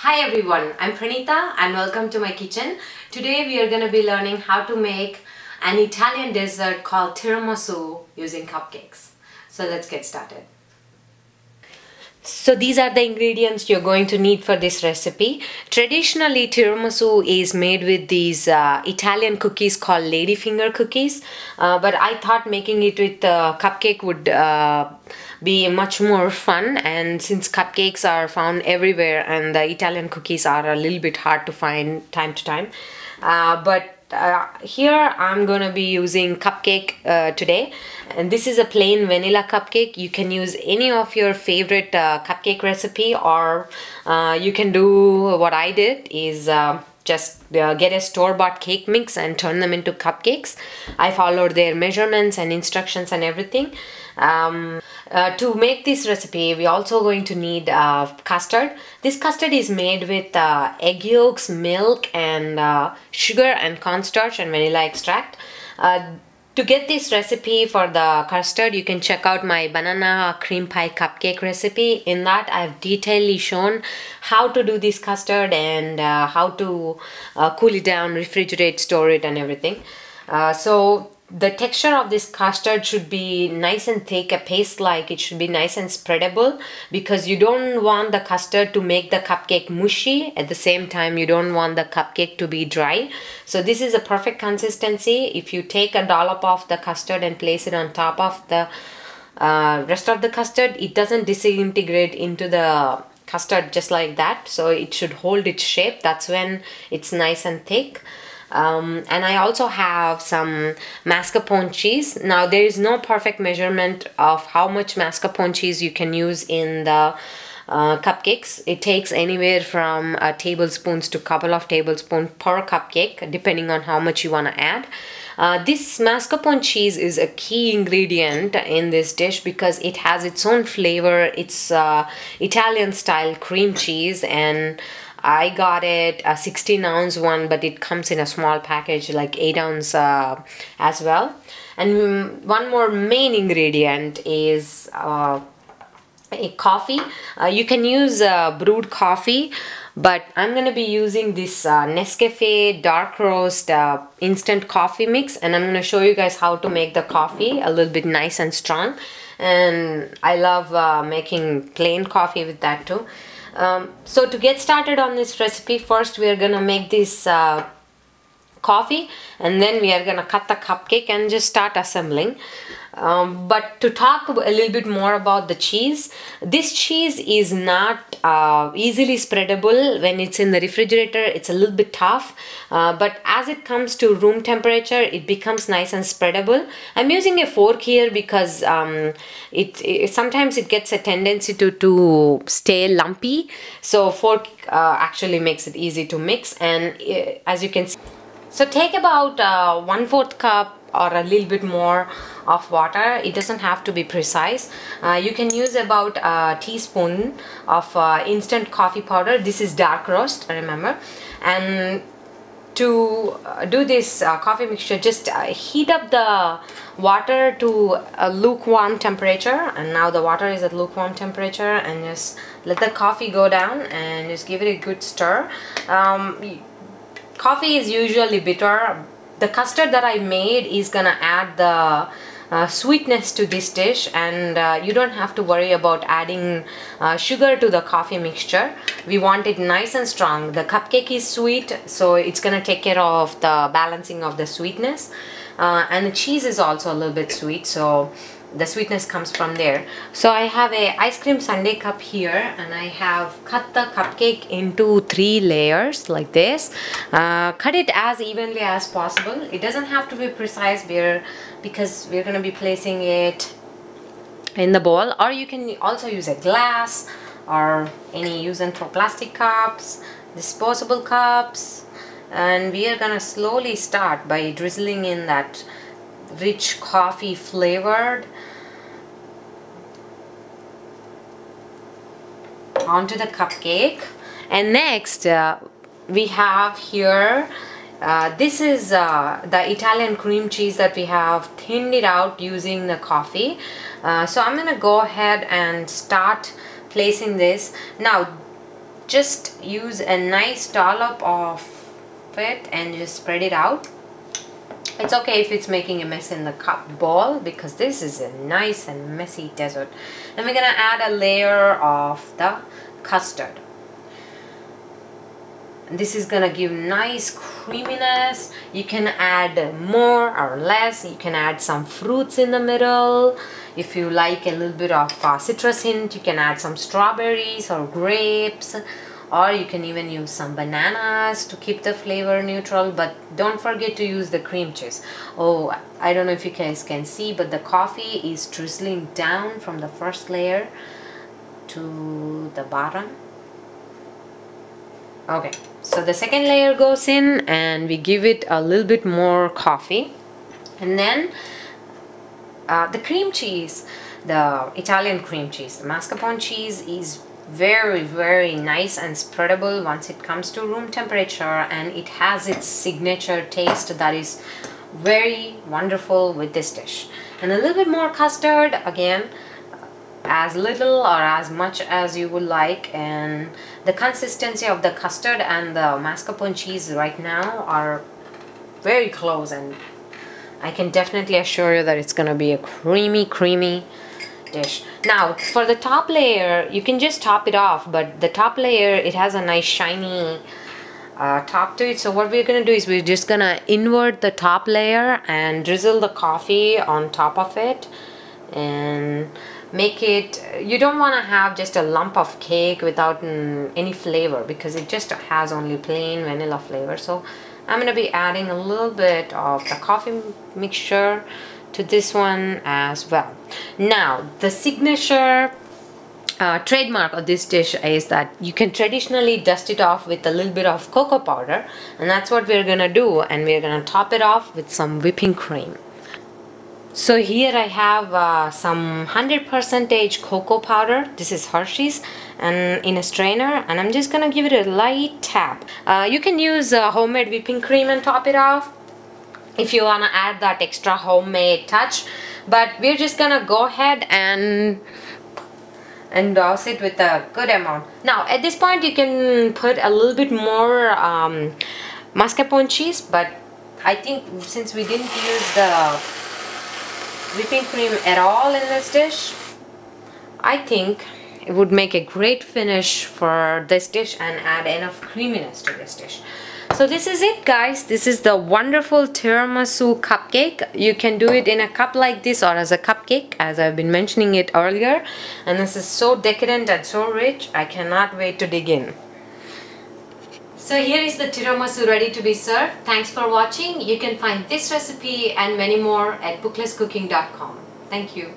Hi everyone, I'm Pranita and welcome to my kitchen. Today we are going to be learning how to make an Italian dessert called tiramisu using cupcakes. So let's get started. So these are the ingredients you're going to need for this recipe. Traditionally, tiramisu is made with these Italian cookies called ladyfinger cookies. But I thought making it with cupcake would be much more fun. And since cupcakes are found everywhere and the Italian cookies are a little bit hard to find time to time. Here I'm gonna be using cupcake today, and this is a plain vanilla cupcake. You can use any of your favorite cupcake recipe, or you can do what I did is just get a store-bought cake mix and turn them into cupcakes. I followed their measurements and instructions and everything. To make this recipe, we're also going to need custard. This custard is made with egg yolks, milk, and sugar and cornstarch and vanilla extract. To get this recipe for the custard, you can check out my banana cream pie cupcake recipe. In that, I've detailedly shown how to do this custard and how to cool it down, refrigerate, store it, and everything. So the texture of this custard should be nice and thick, a paste-like. It should be nice and spreadable, because you don't want the custard to make the cupcake mushy. At the same time, you don't want the cupcake to be dry. So this is a perfect consistency. If you take a dollop of the custard and place it on top of the rest of the custard, it doesn't disintegrate into the custard just like that. So it should hold its shape. That's when it's nice and thick. And I also have some mascarpone cheese. Now there is no perfect measurement of how much mascarpone cheese you can use in the cupcakes. It takes anywhere from tablespoons to a couple of tablespoons per cupcake, depending on how much you want to add. This mascarpone cheese is a key ingredient in this dish because it has its own flavor. It's Italian style cream cheese, and I got it a 16-ounce one, but it comes in a small package, like 8-ounce as well. And one more main ingredient is a coffee. You can use brewed coffee, but I'm going to be using this Nescafe dark roast instant coffee mix, and I'm going to show you guys how to make the coffee a little bit nice and strong. And I love making plain coffee with that too. So to get started on this recipe, first we are gonna make this coffee, and then we are gonna cut the cupcake and just start assembling. But to talk a little bit more about the cheese, this cheese is not easily spreadable. When it's in the refrigerator, it's a little bit tough, but as it comes to room temperature, it becomes nice and spreadable. I'm using a fork here because sometimes it gets a tendency to stay lumpy, so fork actually makes it easy to mix. And as you can see, so take about 1/4 cup or a little bit more of water. It doesn't have to be precise. You can use about a teaspoon of instant coffee powder. This is dark roast, remember. And to do this coffee mixture, just heat up the water to a lukewarm temperature. And now the water is at lukewarm temperature, and just let the coffee go down and just give it a good stir. Coffee is usually bitter. The custard that I made is gonna add the sweetness to this dish, and you don't have to worry about adding sugar to the coffee mixture. We want it nice and strong. The cupcake is sweet, so it's gonna take care of the balancing of the sweetness, and the cheese is also a little bit sweet, so the sweetness comes from there. So I have a ice cream sundae cup here, and I have cut the cupcake into 3 layers like this. Cut it as evenly as possible. It doesn't have to be precise because we're going to be placing it in the bowl, or you can also use a glass or any use and throw plastic cups, disposable cups. And we are going to slowly start by drizzling in that rich coffee flavored onto the cupcake. And next we have here this is the Italian cream cheese that we have thinned it out using the coffee. So I'm gonna go ahead and start placing this. Now just use a nice dollop of it and just spread it out. It's okay if it's making a mess in the cup bowl, because this is a nice and messy dessert. And we're gonna add a layer of the custard. This is gonna give nice creaminess. You can add more or less. You can add some fruits in the middle. If you like a little bit of citrus hint, you can add some strawberries or grapes, or you can even use some bananas to keep the flavor neutral. But don't forget to use the cream cheese. Oh, I don't know if you guys can see, but the coffee is drizzling down from the first layer to the bottom. Okay, so the second layer goes in and we give it a little bit more coffee. And then the cream cheese, the Italian cream cheese, the mascarpone cheese, is very nice and spreadable once it comes to room temperature, and it has its signature taste that is very wonderful with this dish. And a little bit more custard, again, as little or as much as you would like. And the consistency of the custard and the mascarpone cheese right now are very close, and I can definitely assure you that it's gonna be a creamy dish. Now for the top layer, you can just top it off, but the top layer, it has a nice shiny top to it. So what we're gonna do is we're just gonna invert the top layer and drizzle the coffee on top of it and make it, you don't want to have just a lump of cake without any flavor, because it just has only plain vanilla flavor. So I'm going to be adding a little bit of the coffee mixture to this one as well. Now the signature trademark of this dish is that you can traditionally dust it off with a little bit of cocoa powder, and that's what we're going to do. And we're going to top it off with some whipping cream. So here I have some 100% cocoa powder. This is Hershey's, and in a strainer, and I'm just gonna give it a light tap. You can use homemade whipping cream and top it off if you wanna add that extra homemade touch, but we're just gonna go ahead and douse it with a good amount. Now at this point you can put a little bit more mascarpone cheese, but I think since we didn't use the whipping cream at all in this dish, I think it would make a great finish for this dish and add enough creaminess to this dish. So this is it, guys. This is the wonderful tiramisu cupcake. You can do it in a cup like this or as a cupcake, as I've been mentioning it earlier. And this is so decadent and so rich. I cannot wait to dig in. So here is the tiramisu ready to be served. Thanks for watching. You can find this recipe and many more at booklesscooking.com. Thank you.